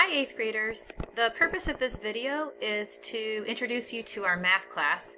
Hi 8th graders. The purpose of this video is to introduce you to our math class,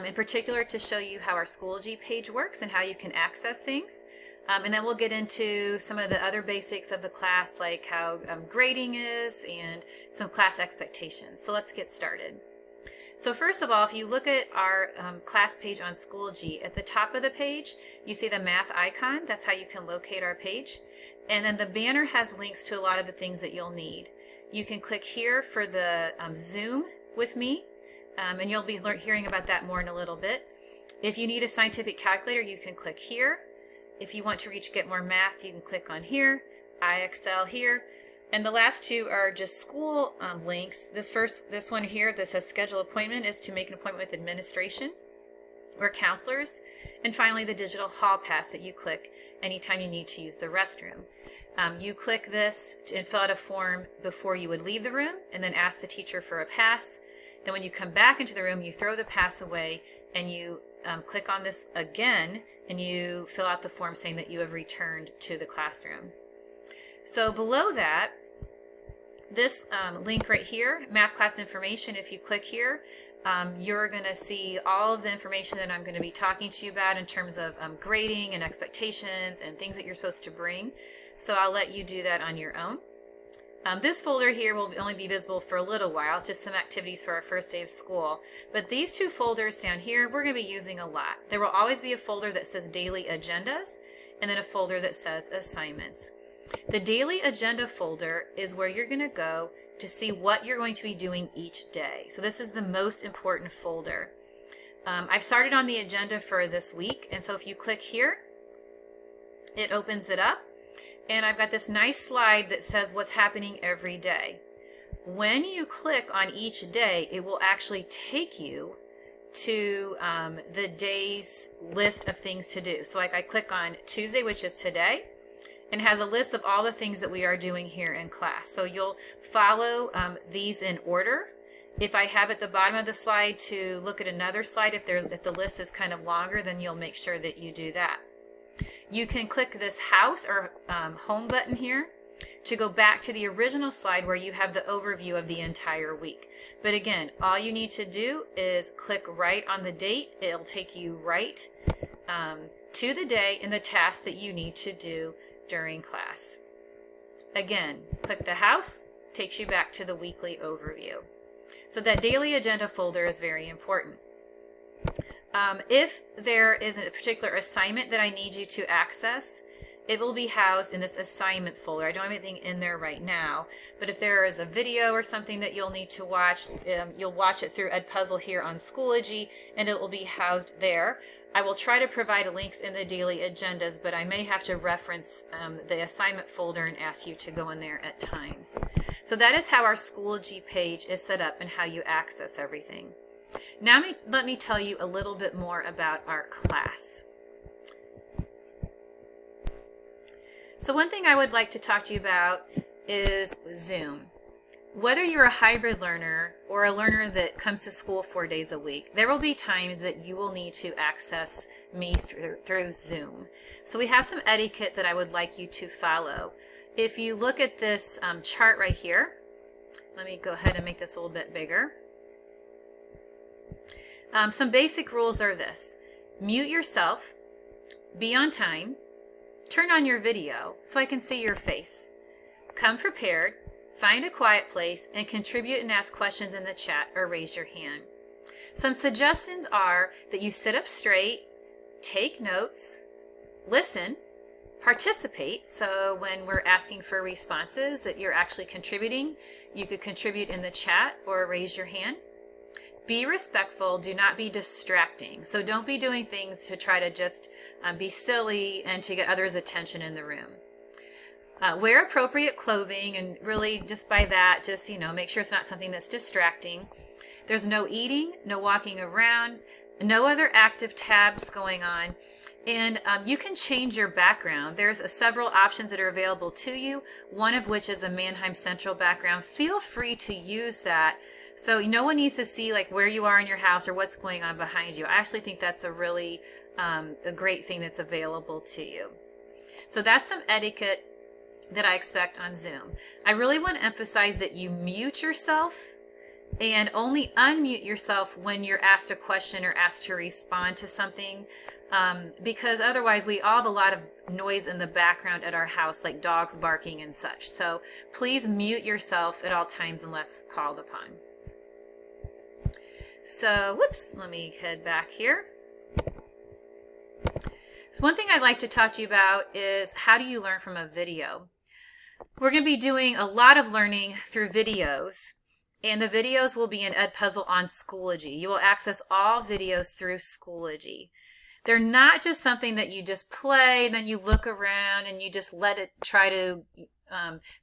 in particular to show you how our Schoology page works and how you can access things. And then we'll get into some of the other basics of the class, like how grading is and some class expectations. So let's get started. So first of all, if you look at our class page on Schoology, at the top of the page you see the math icon. That's how you can locate our page. And then the banner has links to a lot of the things that you'll need. You can click here for the Zoom with me, and you'll be hearing about that more in a little bit. If you need a scientific calculator, you can click here. If you want to reach Get More Math, you can click on here, IXL here. And the last two are just school links. This one here that says schedule appointment is to make an appointment with administration or counselors. And finally, the digital hall pass that you click anytime you need to use the restroom. You click this and fill out a form before you would leave the room and then ask the teacher for a pass. Then when you come back into the room, you throw the pass away and you click on this again and you fill out the form saying that you have returned to the classroom. So below that, this link right here, math class information, if you click here, you're going to see all of the information that I'm going to be talking to you about in terms of grading and expectations and things that you're supposed to bring. So I'll let you do that on your own. This folder here will only be visible for a little while, just some activities for our first day of school. But these two folders down here, we're going to be using a lot. There will always be a folder that says Daily Agendas and then a folder that says Assignments. The Daily Agenda folder is where you're going to go to see what you're going to be doing each day. So this is the most important folder. I've started on the agenda for this week, and so if you click here, it opens it up. And I've got this nice slide that says what's happening every day. When you click on each day, it will actually take you to the day's list of things to do. So like I click on Tuesday, which is today, and it has a list of all the things that we are doing here in class. So you'll follow these in order. If I have at the bottom of the slide to look at another slide, if the list is kind of longer, then you'll make sure that you do that. You can click this house or home button here to go back to the original slide where you have the overview of the entire week. But again, all you need to do is click right on the date. It'll take you right to the day and the task that you need to do during class. Again, click the house, takes you back to the weekly overview. So that daily agenda folder is very important. If there is a particular assignment that I need you to access, it will be housed in this assignments folder. I don't have anything in there right now, but if there is a video or something that you'll need to watch, you'll watch it through Edpuzzle here on Schoology, and it will be housed there. I will try to provide links in the daily agendas, but I may have to reference the assignment folder and ask you to go in there at times. So that is how our Schoology page is set up and how you access everything. Now let me tell you a little bit more about our class. So one thing I would like to talk to you about is Zoom. Whether you're a hybrid learner or a learner that comes to school 4 days a week, there will be times that you will need to access me through Zoom. So we have some etiquette that I would like you to follow. If you look at this chart right here, let me go ahead and make this a little bit bigger. Some basic rules are this: mute yourself, be on time, turn on your video so I can see your face, come prepared, find a quiet place, and contribute and ask questions in the chat or raise your hand. Some suggestions are that you sit up straight, take notes, listen, participate. So when we're asking for responses that you're actually contributing, you could contribute in the chat or raise your hand. Be respectful, do not be distracting. So don't be doing things to try to just be silly and to get others' attention in the room. Wear appropriate clothing, and really just by that, just make sure it's not something that's distracting. There's no eating, no walking around, no other active tabs going on. And you can change your background. There's several options that are available to you, one of which is a Mannheim Central background. Feel free to use that. So no one needs to see like where you are in your house or what's going on behind you. I actually think that's a really a great thing that's available to you. So that's some etiquette that I expect on Zoom. I really want to emphasize that you mute yourself and only unmute yourself when you're asked a question or asked to respond to something, because otherwise we all have a lot of noise in the background at our house, like dogs barking and such. So please mute yourself at all times unless called upon. So, whoops, let me head back here. So one thing I'd like to talk to you about is how do you learn from a video? We're going to be doing a lot of learning through videos, and the videos will be in Edpuzzle on Schoology. You will access all videos through Schoology. They're not just something that you just play, and then you look around and you just let it try to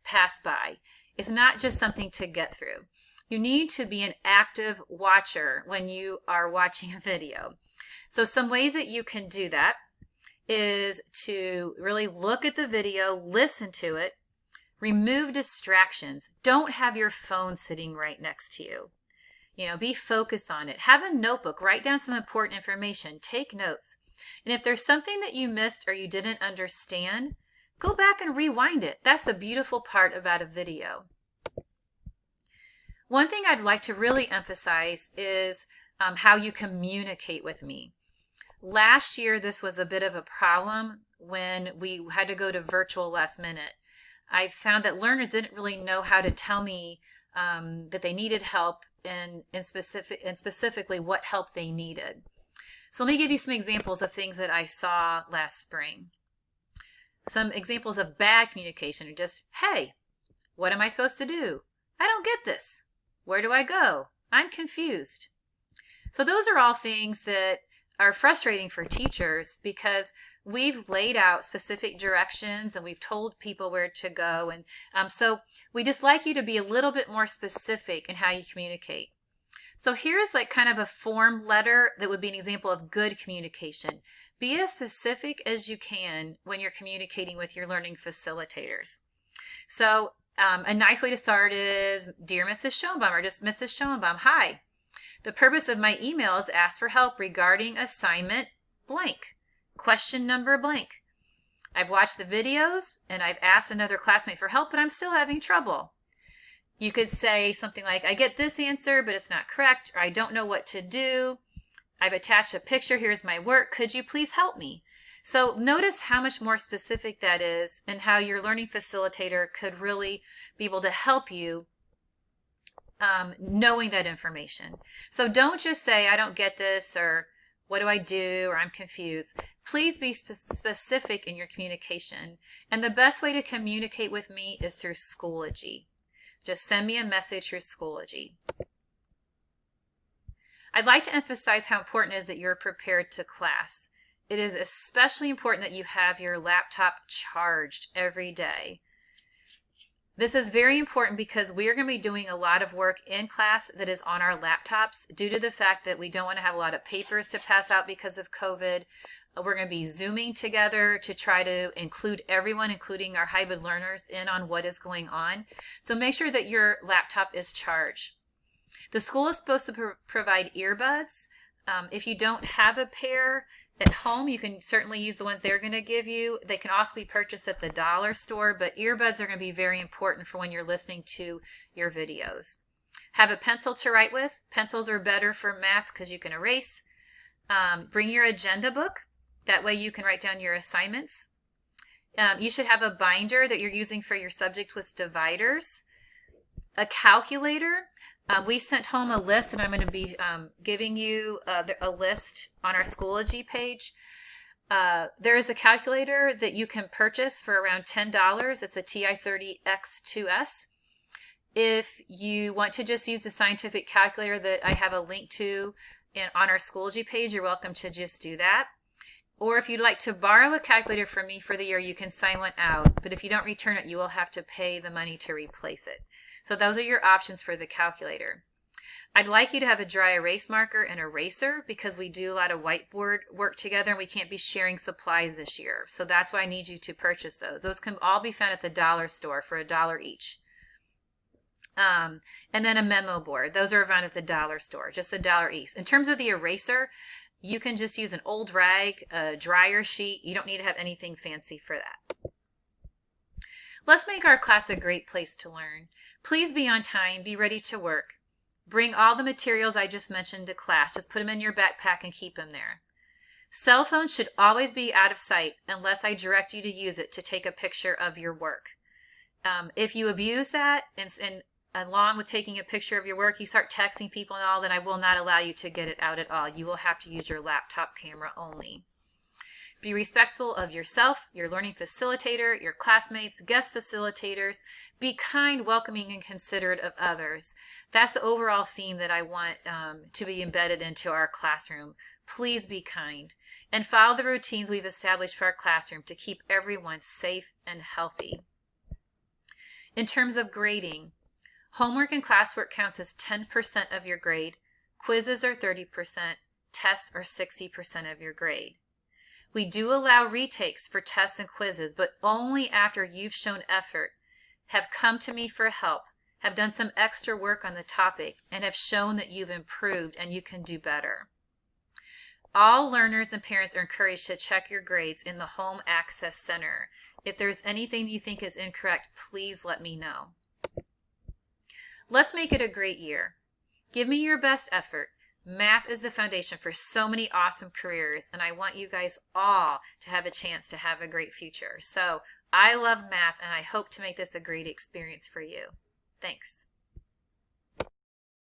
pass by. It's not just something to get through. You need to be an active watcher when you are watching a video. So some ways that you can do that is to really look at the video, listen to it, remove distractions. Don't have your phone sitting right next to you. Be focused on it. Have a notebook. Write down some important information. Take notes. And if there's something that you missed or you didn't understand, go back and rewind it. That's the beautiful part about a video. One thing I'd like to really emphasize is how you communicate with me. Last year, this was a bit of a problem when we had to go to virtual last minute. I found that learners didn't really know how to tell me that they needed help and specifically what help they needed. So let me give you some examples of things that I saw last spring. Some examples of bad communication are just, hey, what am I supposed to do? I don't get this. Where do I go? I'm confused. So those are all things that are frustrating for teachers because we've laid out specific directions and we've told people where to go. And so we just like you to be a little bit more specific in how you communicate. So here's like kind of a form letter that would be an example of good communication. Be as specific as you can when you're communicating with your learning facilitators. So a nice way to start is, Dear Mrs. Schoenbaum, or just Mrs. Schoenbaum, hi. The purpose of my email is to ask for help regarding assignment blank. Question number blank. I've watched the videos and I've asked another classmate for help, but I'm still having trouble. You could say something like, I get this answer, but it's not correct, or I don't know what to do. I've attached a picture. Here's my work. Could you please help me? So notice how much more specific that is and how your learning facilitator could really be able to help you knowing that information. So don't just say, I don't get this, or what do I do, or I'm confused. Please be specific in your communication. And the best way to communicate with me is through Schoology. Just send me a message through Schoology. I'd like to emphasize how important it is that you're prepared to class. It is especially important that you have your laptop charged every day. This is very important because we are going to be doing a lot of work in class that is on our laptops due to the fact that we don't want to have a lot of papers to pass out because of COVID. We're going to be Zooming together to try to include everyone, including our hybrid learners, in on what is going on. So make sure that your laptop is charged. The school is supposed to provide earbuds. If you don't have a pair at home, you can certainly use the ones they're going to give you. They can also be purchased at the dollar store, but earbuds are going to be very important for when you're listening to your videos. Have a pencil to write with. Pencils are better for math because you can erase. Bring your agenda book. That way you can write down your assignments. You should have a binder that you're using for your subject with dividers. A calculator. We sent home a list, and I'm going to be giving you a list on our Schoology page. There is a calculator that you can purchase for around $10. It's a TI-30X2S. If you want to just use the scientific calculator that I have a link to on our Schoology page, you're welcome to just do that. Or if you'd like to borrow a calculator from me for the year, you can sign one out. But if you don't return it, you will have to pay the money to replace it. So those are your options for the calculator. I'd like you to have a dry erase marker and eraser because we do a lot of whiteboard work together and we can't be sharing supplies this year. So that's why I need you to purchase those. Those can all be found at the dollar store for $1 each. And then a memo board. Those are found at the dollar store, just $1 each. In terms of the eraser, you can just use an old rag, a dryer sheet. You don't need to have anything fancy for that. Let's make our class a great place to learn. Please be on time, be ready to work. Bring all the materials I just mentioned to class. Just put them in your backpack and keep them there. Cell phones should always be out of sight unless I direct you to use it to take a picture of your work. If you abuse that and along with taking a picture of your work, you start texting people and all, then I will not allow you to get it out at all. You will have to use your laptop camera only. Be respectful of yourself, your learning facilitator, your classmates, guest facilitators. Be kind, welcoming, and considerate of others. That's the overall theme that I want to be embedded into our classroom. Please be kind and follow the routines we've established for our classroom to keep everyone safe and healthy. In terms of grading, homework and classwork counts as 10% of your grade. Quizzes are 30%. Tests are 60% of your grade. We do allow retakes for tests and quizzes, but only after you've shown effort, have come to me for help, have done some extra work on the topic, and have shown that you've improved and you can do better. All learners and parents are encouraged to check your grades in the Home Access Center. If there's anything you think is incorrect, please let me know. Let's make it a great year. Give me your best effort. Math is the foundation for so many awesome careers, and I want you guys all to have a chance to have a great future. So I love math, and I hope to make this a great experience for you. Thanks.